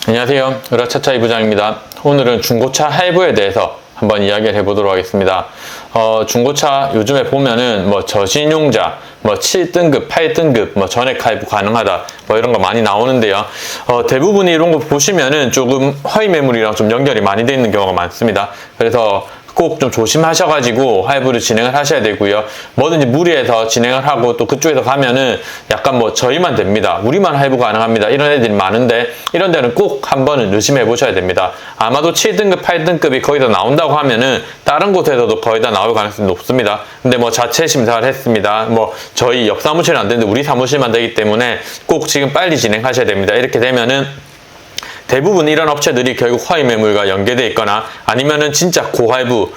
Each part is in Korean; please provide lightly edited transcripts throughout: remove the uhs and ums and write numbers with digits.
안녕하세요. 으라차차이 부장입니다. 오늘은 중고차 할부에 대해서 한번 이야기를 해보도록 하겠습니다. 중고차 요즘에 보면은 저신용자, 7등급, 8등급, 전액 할부 가능하다, 이런 거 많이 나오는데요. 대부분 이런 거 보시면은 조금 허위 매물이랑 좀 연결이 많이 되어 있는 경우가 많습니다. 그래서 꼭 좀 조심하셔가지고 할부를 진행을 하셔야 되고요. 뭐든지 무리해서 진행을 하고 또 그쪽에서 가면은 약간 저희만 됩니다. 우리만 할부 가능합니다. 이런 애들이 많은데 이런 데는 꼭 한 번은 의심해 보셔야 됩니다. 아마도 7등급, 8등급이 거의 다 나온다고 하면은 다른 곳에서도 거의 다 나올 가능성이 높습니다. 근데 자체 심사를 했습니다. 저희 옆 사무실은 안 되는데 우리 사무실만 되기 때문에 꼭 지금 빨리 진행하셔야 됩니다. 이렇게 되면은 대부분 이런 업체들이 결국 허위 매물과 연계되어 있거나 아니면은 진짜 고할부,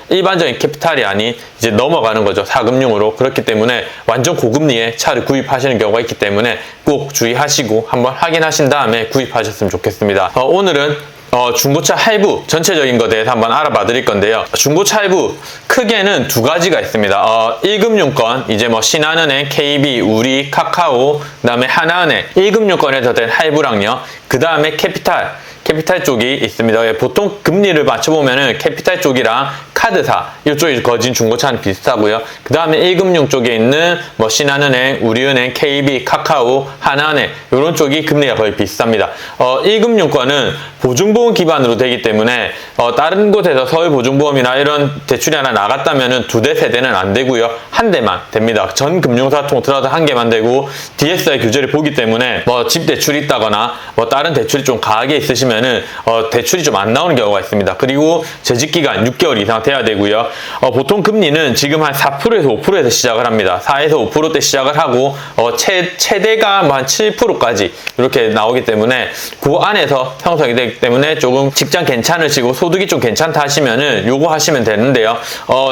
일반적인 캐피탈이 아닌 이제 넘어가는 거죠. 사금융으로. 그렇기 때문에 완전 고금리에 차를 구입하시는 경우가 있기 때문에 꼭 주의하시고 한번 확인하신 다음에 구입하셨으면 좋겠습니다. 오늘은 중고차 할부 전체적인 것에 대해서 한번 알아봐 드릴 건데요. 중고차 할부 크게는 두 가지가 있습니다. 1금융권, 이제 신한은행, KB, 우리, 카카오, 그 다음에 하나은행 1금융권에서 된 할부랑요. 그 다음에 캐피탈 쪽이 있습니다. 보통 금리를 맞춰보면은 캐피탈 쪽이랑 카드사 이쪽이 거진 중고차는 비슷하고요. 그 다음에 1금융 쪽에 있는 신한은행, 우리은행, KB, 카카오, 하나은행 이런 쪽이 금리가 거의 비슷합니다. 1금융권은 보증보험 기반으로 되기 때문에 다른 곳에서 서울보증보험이나 이런 대출이 하나 나갔다면은 두 대, 세 대는 안 되고요. 한 대만 됩니다. 전 금융사 통틀어서 한 개만 되고 DSR 규제를 보기 때문에 집 대출이 있다거나 다른 대출이 좀 강하게 있으시면은 대출이 좀 안 나오는 경우가 있습니다. 그리고 재직기간 6개월 이상 돼야 되고요. 보통 금리는 지금 한 4%에서 5%에서 시작을 합니다. 4에서 5%대 시작을 하고 최대가 한 7%까지 이렇게 나오기 때문에 그 안에서 형성이 되기 때문에 조금 직장 괜찮으시고 소득이 좀 괜찮다 하시면은 요거 하시면 되는데요.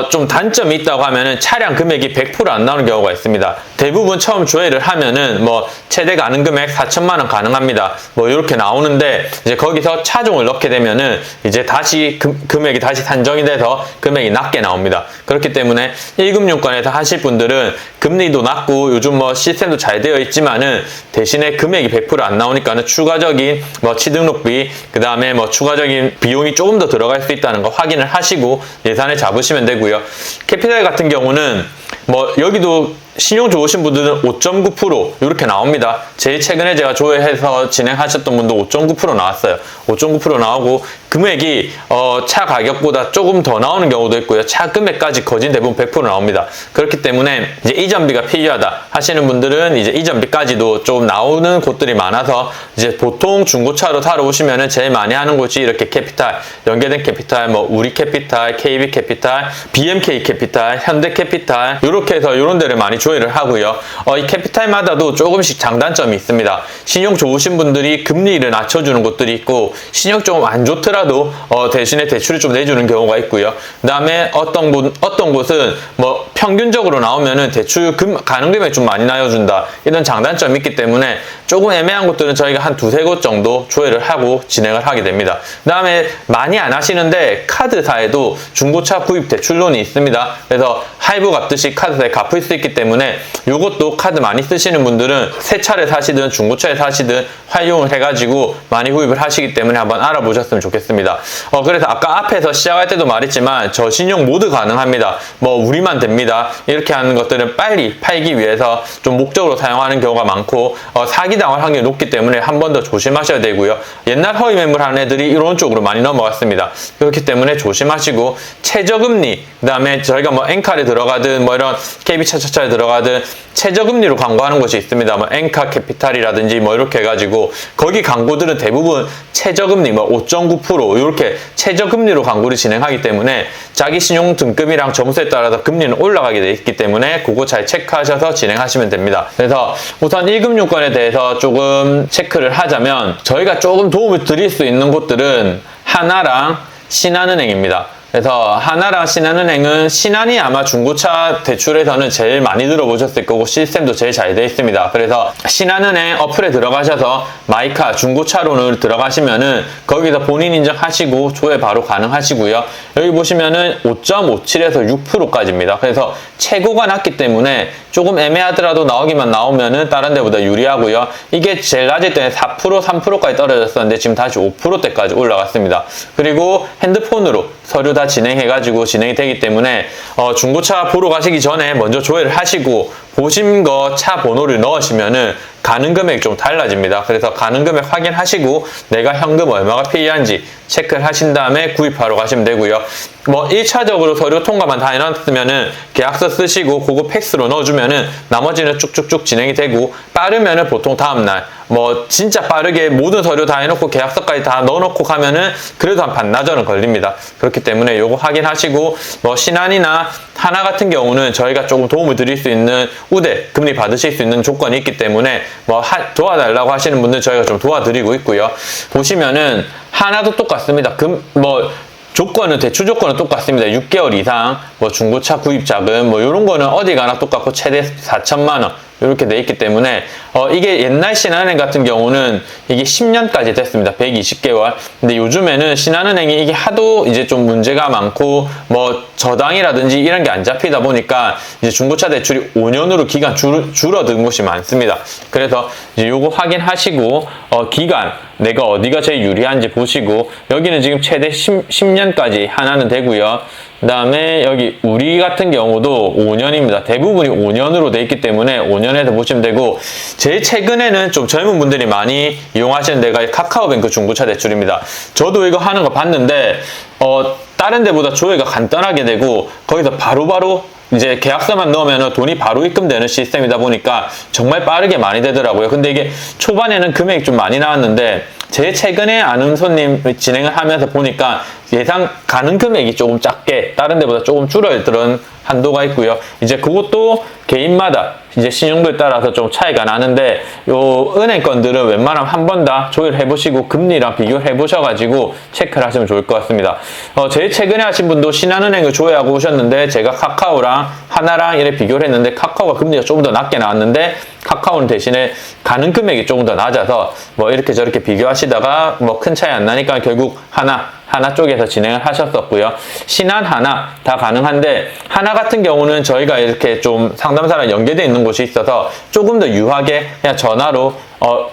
좀 단점이 있다고 하면은 차량 금액이 100% 안 나오는 경우가 있습니다. 대부분 처음 조회를 하면은 최대 가능 금액 4천만 원 가능합니다. 이렇게 나오는데 이제 거기서 차종을 넣게 되면은 이제 다시 금액이 다시 산정이 돼서 금액이 낮게 나옵니다. 그렇기 때문에 1금융권에서 하실 분들은 금리도 낮고 요즘 시스템도 잘 되어 있지만은 대신에 금액이 100% 안 나오니까는 추가적인 취등록비, 그 다음에 추가적인 비용이 조금 더 들어갈 수 있다는 거 확인을 하시고 예산을 잡으시면 되고요. 캐피탈 같은 경우는 여기도 신용 좋으신 분들은 5.9% 이렇게 나옵니다. 제일 최근에 제가 조회해서 진행하셨던 분도 5.9% 나왔어요. 5.9% 나오고 금액이 차 가격보다 조금 더 나오는 경우도 있고요. 차 금액까지 거진 대부분 100% 나옵니다. 그렇기 때문에 이제 이전비가 필요하다 하시는 분들은 이제 이전비까지도 좀 나오는 곳들이 많아서 이제 보통 중고차로 사러 오시면은 제일 많이 하는 곳이 이렇게 캐피탈, 연계된 캐피탈, 우리 캐피탈, KB 캐피탈, BMK 캐피탈, 현대 캐피탈 이렇게 해서 이런 데를 많이 조회를 하고요. 이 캐피탈마다도 조금씩 장단점이 있습니다. 신용 좋으신 분들이 금리를 낮춰주는 곳들이 있고 신용 좀 안 좋더라도 대신에 대출을 좀 내주는 경우가 있고요. 그 다음에 어떤 곳은 평균적으로 나오면은 대출 가능 금액이 좀 많이 나눠준다 이런 장단점이 있기 때문에 조금 애매한 곳들은 저희가 한 두세 곳 정도 조회를 하고 진행을 하게 됩니다. 그 다음에 많이 안 하시는데 카드사에도 중고차 구입 대출론이 있습니다. 그래서 할부 갚듯이 카드사에 갚을 수 있기 때문에 이것도 카드 많이 쓰시는 분들은 새 차를 사시든 중고차를 사시든 활용을 해가지고 많이 구입을 하시기 때문에 한번 알아보셨으면 좋겠습니다. 그래서 아까 앞에서 시작할 때도 말했지만 저신용 모두 가능합니다. 우리만 됩니다. 이렇게 하는 것들은 빨리 팔기 위해서 좀 목적으로 사용하는 경우가 많고 사기당할 확률이 높기 때문에 한 번 더 조심하셔야 되고요. 옛날 허위 매물 하는 애들이 이런 쪽으로 많이 넘어갔습니다. 그렇기 때문에 조심하시고 최저금리, 그 다음에 저희가 엔카에 들어가든 이런 KB차차차에 들어가든 최저금리로 광고하는 곳이 있습니다. 엔카 캐피탈이라든지 이렇게 해가지고 거기 광고들은 대부분 최저금리 5.9% 이렇게 최저금리로 광고를 진행하기 때문에 자기 신용 등급이랑 점수에 따라서 금리는 올라가게 돼 있기 때문에 그거 잘 체크하셔서 진행하시면 됩니다. 그래서 우선 1금융권에 대해서 조금 체크를 하자면 저희가 조금 도움을 드릴 수 있는 곳들은 하나랑 신한은행입니다. 그래서 하나랑 신한은행은 신한이 아마 중고차 대출에서는 제일 많이 들어보셨을 거고 시스템도 제일 잘 되어 있습니다. 그래서 신한은행 어플에 들어가셔서 마이카 중고차론을 들어가시면은 거기서 본인 인정하시고 조회 바로 가능하시고요. 여기 보시면은 5.57에서 6%까지입니다. 그래서 최고가 낮기 때문에 조금 애매하더라도 나오기만 나오면은 다른 데보다 유리하고요. 이게 제일 낮을 때는 4%, 3%까지 떨어졌었는데 지금 다시 5%대까지 올라갔습니다. 그리고 핸드폰으로 서류 다 진행해가지고 진행이 되기 때문에 중고차 보러 가시기 전에 먼저 조회를 하시고 보신 거 차 번호를 넣으시면은 가능 금액이 좀 달라집니다. 그래서 가능 금액 확인하시고 내가 현금 얼마가 필요한지 체크를 하신 다음에 구입하러 가시면 되고요. 뭐 1차적으로 서류 통과만 다 해놨으면은 계약서 쓰시고 그거 팩스로 넣어주면은 나머지는 쭉쭉쭉 진행이 되고, 빠르면은 보통 다음날 뭐 진짜 빠르게 모든 서류 다 해놓고 계약서까지 다 넣어놓고 가면은 그래도 한 반나절은 걸립니다. 그렇기 때문에 요거 확인하시고, 뭐 신한이나 하나 같은 경우는 저희가 조금 도움을 드릴 수 있는 우대 금리 받으실 수 있는 조건이 있기 때문에 뭐 도와달라고 하시는 분들 저희가 좀 도와드리고 있고요. 보시면은 하나도 똑같습니다. 조건은, 대출 조건은 똑같습니다. 6개월 이상, 뭐 중고차 구입 자금, 뭐 요런 거는 어디 가나 똑같고 최대 4천만 원. 이렇게 돼 있기 때문에, 이게 옛날 신한은행 같은 경우는 이게 10년까지 됐습니다. 120개월. 근데 요즘에는 신한은행이 이게 하도 이제 좀 문제가 많고, 뭐 저당이라든지 이런 게 안 잡히다 보니까 이제 중고차 대출이 5년으로 기간 줄어든 곳이 많습니다. 그래서 이제 요거 확인하시고, 기간, 내가 어디가 제일 유리한지 보시고, 여기는 지금 최대 10년까지 하나는 되고요. 그 다음에 여기 우리 같은 경우도 5년입니다. 대부분이 5년으로 돼 있기 때문에 5년에서 보시면 되고, 제일 최근에는 좀 젊은 분들이 많이 이용하시는 데가 카카오뱅크 중고차 대출입니다. 저도 이거 하는 거 봤는데 다른 데보다 조회가 간단하게 되고, 거기서 바로바로 이제 계약서만 넣으면 돈이 바로 입금되는 시스템이다 보니까 정말 빠르게 많이 되더라고요. 근데 이게 초반에는 금액이 좀 많이 나왔는데, 제일 최근에 아는 손님 진행을 하면서 보니까 예상 가능 금액이 조금 작게 다른 데보다 조금 줄어드는 한도가 있고요. 이제 그것도 개인마다 이제 신용도에 따라서 좀 차이가 나는데, 요 은행 건들은 웬만하면 한 번 다 조회를 해보시고 금리랑 비교를 해보셔가지고 체크를 하시면 좋을 것 같습니다. 제일 최근에 하신 분도 신한은행을 조회하고 오셨는데, 제가 카카오랑 하나랑 이렇게 비교를 했는데 카카오가 금리가 조금 더 낮게 나왔는데, 카카오는 대신에 가능 금액이 조금 더 낮아서 뭐 이렇게 저렇게 비교하시다가 뭐 큰 차이 안 나니까 결국 하나 쪽에서 진행을 하셨었고요. 신한, 하나 다 가능한데, 하나 같은 경우는 저희가 이렇게 좀 상담사랑 연계되어 있는 곳이 있어서 조금 더 유하게 그냥 전화로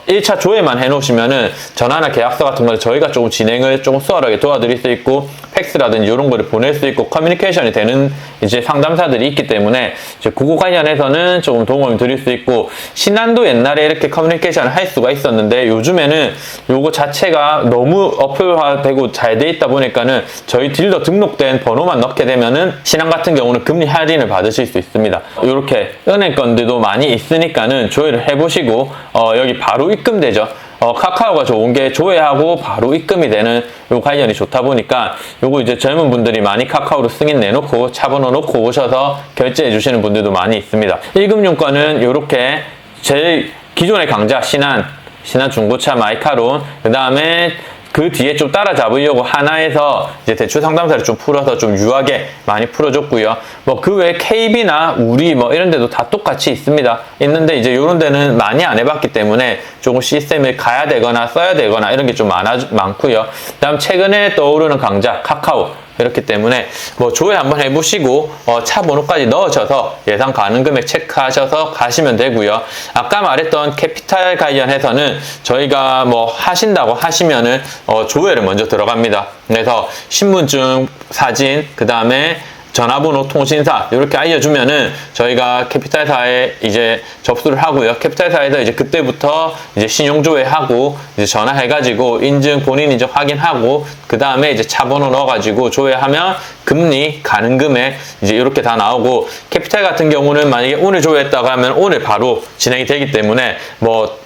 1차 조회만 해놓으시면은 전화나 계약서 같은 걸 저희가 조금 진행을 조금 수월하게 도와드릴 수 있고, 팩스라든지 이런 거를 보낼 수 있고 커뮤니케이션이 되는 이제 상담사들이 있기 때문에 이제 그거 관련해서는 조금 도움을 드릴 수 있고, 신한도 옛날에 이렇게 커뮤니케이션을 할 수가 있었는데 요즘에는 요거 자체가 너무 어플화되고 잘 돼 있다 보니까는 저희 딜러 등록된 번호만 넣게 되면은 신한 같은 경우는 금리 할인을 받으실 수 있습니다. 이렇게 은행 건들도 많이 있으니까는 조회를 해보시고, 여기 바로 입금되죠. 카카오가 좋은 게 조회하고 바로 입금이 되는 요 관련이 좋다 보니까 요거 이제 젊은 분들이 많이 카카오로 승인 내놓고 차 번호 놓고 오셔서 결제해 주시는 분들도 많이 있습니다. 1금융권은 요렇게 제일 기존의 강자 신한 중고차 마이카론, 그 다음에 그 뒤에 좀 따라잡으려고 하나에서 이제 대출 상담사를 좀 풀어서 좀 유하게 많이 풀어줬고요. 뭐 그 외에 KB나 우리 뭐 이런 데도 다 똑같이 있습니다. 있는데 이제 이런 데는 많이 안 해봤기 때문에 조금 시스템을 가야 되거나 써야 되거나 이런 게 좀 많고요. 그다음 최근에 떠오르는 강자 카카오. 그렇기 때문에 뭐 조회 한번 해보시고 차 번호까지 넣으셔서 예상 가능 금액 체크하셔서 가시면 되고요. 아까 말했던 캐피탈 관련해서는 저희가 뭐 하신다고 하시면은 조회를 먼저 들어갑니다. 그래서 신분증 사진, 그 다음에 전화번호, 통신사 이렇게 알려주면은 저희가 캐피탈사에 이제 접수를 하고요. 캐피탈사에서 이제 그때부터 이제 신용조회하고 이제 전화해가지고 인증 본인 인증 확인하고 그 다음에 이제 차번호 넣어가지고 조회하면 금리, 가능 금액 이제 이렇게 다 나오고, 캐피탈 같은 경우는 만약에 오늘 조회했다고 하면 오늘 바로 진행이 되기 때문에 뭐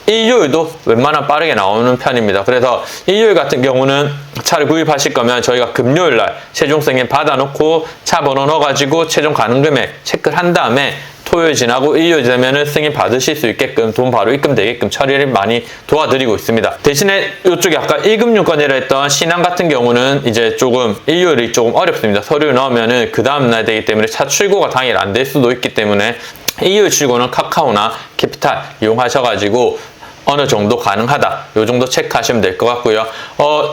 일요일도 웬만하면 빠르게 나오는 편입니다. 그래서 일요일 같은 경우는 차를 구입하실 거면 저희가 금요일날 최종 승인 받아놓고 차 번호 넣어가지고 최종 가능 금액 체크를 한 다음에 토요일 지나고 일요일 되면은 승인 받으실 수 있게끔 돈 바로 입금되게끔 처리를 많이 도와드리고 있습니다. 대신에 이쪽에 아까 1금융권이라 했던 신한 같은 경우는 이제 조금 일요일이 조금 어렵습니다. 서류를 넣으면은 그 다음날 되기 때문에 차 출고가 당일 안 될 수도 있기 때문에 일요일 출고는 카카오나 캐피탈 이용하셔가지고 어느 정도 가능하다. 요 정도 체크하시면 될 것 같고요.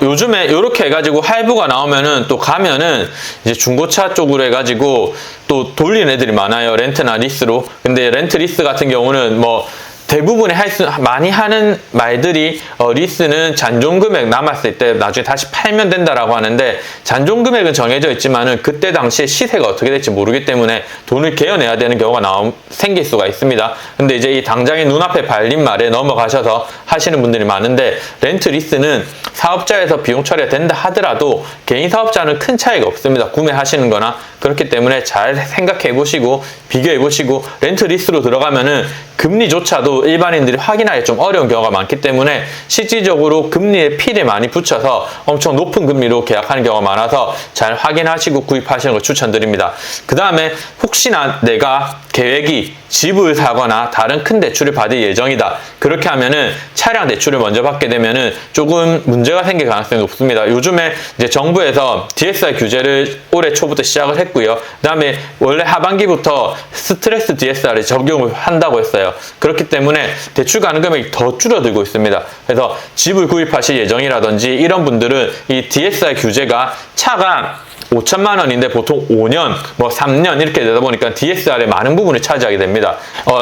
요즘에 이렇게 해가지고 할부가 나오면은 또 가면은 이제 중고차 쪽으로 해가지고 또 돌리는 애들이 많아요. 렌트나 리스로. 근데 렌트 리스 같은 경우는 뭐 대부분의 많이 하는 말들이 리스는 잔존 금액 남았을 때 나중에 다시 팔면 된다라고 하는데 잔존 금액은 정해져 있지만은 그때 당시에 시세가 어떻게 될지 모르기 때문에 돈을 개어내야 되는 경우가 생길 수가 있습니다. 근데 이제 이 당장의 눈앞에 발린 말에 넘어가셔서 하시는 분들이 많은데 렌트 리스는 사업자에서 비용 처리가 된다 하더라도 개인 사업자는 큰 차이가 없습니다. 구매하시는 거나. 그렇기 때문에 잘 생각해 보시고 비교해 보시고 렌트 리스로 들어가면은 금리조차도 일반인들이 확인하기 좀 어려운 경우가 많기 때문에 실질적으로 금리에 피를 많이 붙여서 엄청 높은 금리로 계약하는 경우가 많아서 잘 확인하시고 구입하시는 걸 추천드립니다. 그 다음에 혹시나 내가 계획이 집을 사거나 다른 큰 대출을 받을 예정이다. 그렇게 하면은 차량 대출을 먼저 받게 되면은 조금 문제가 생길 가능성이 높습니다. 요즘에 이제 정부에서 DSR 규제를 올해 초부터 시작을 했고요. 그 다음에 원래 하반기부터 스트레스 DSR을 적용을 한다고 했어요. 그렇기 때문에 대출 가능 금액이 더 줄어들고 있습니다. 그래서 집을 구입하실 예정이라든지 이런 분들은 이 DSR 규제가 차가 5천만 원인데 보통 5년, 뭐 3년 이렇게 되다 보니까 DSR의 많은 부분을 차지하게 됩니다.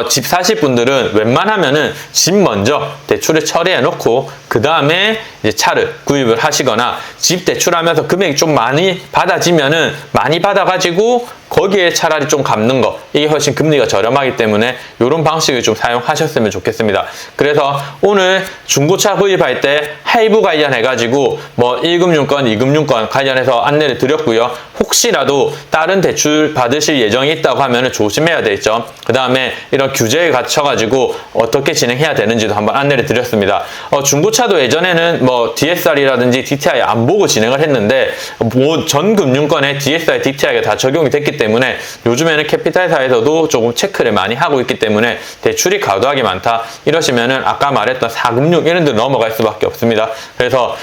집 사실 분들은 웬만하면은 집 먼저 대출을 처리해 놓고 그 다음에 이제 차를 구입을 하시거나 집 대출하면서 금액이 좀 많이 받아지면은 많이 받아가지고 거기에 차라리 좀 갚는 거, 이게 훨씬 금리가 저렴하기 때문에 이런 방식을 좀 사용하셨으면 좋겠습니다. 그래서 오늘 중고차 구입할 때 할부 관련해가지고 뭐 1금융권, 2금융권 관련해서 안내를 드렸고요. 혹시라도 다른 대출 받으실 예정이 있다고 하면 조심해야 될 점, 그 다음에 이런 규제에 갇혀가지고 어떻게 진행해야 되는지도 한번 안내를 드렸습니다. 중고차도 예전에는 뭐 DSR이라든지 DTI 안 보고 진행을 했는데 뭐 전 금융권에 DSR, DTI가 다 적용이 됐기 때문에 요즘에는 캐피탈사에서도 조금 체크를 많이 하고 있기 때문에 대출이 과도하게 많다 이러시면은 아까 말했던 4금융 이런 데 넘어갈 수밖에 없습니다. 그래서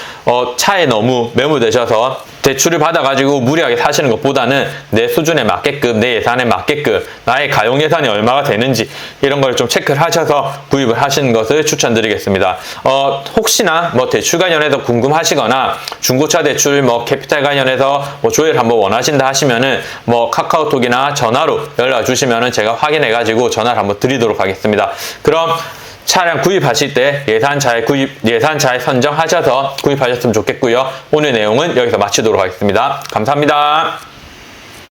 차에 너무 매몰되셔서 대출을 받아가지고 무리하게 사시는 것보다는 내 수준에 맞게끔, 내 예산에 맞게끔, 나의 가용 예산이 얼마가 되는지 이런 걸 좀 체크를 하셔서 구입을 하시는 것을 추천드리겠습니다. 혹시나 뭐 대출 관련해서 궁금하시거나 중고차 대출 뭐 캐피탈 관련해서 뭐 조회를 한번 원하신다 하시면은 뭐 카카오톡이나 전화로 연락 주시면은 제가 확인해가지고 전화를 한번 드리도록 하겠습니다. 그럼 차량 구입하실 때 예산 잘 선정하셔서 구입하셨으면 좋겠고요. 오늘 내용은 여기서 마치도록 하겠습니다. 감사합니다.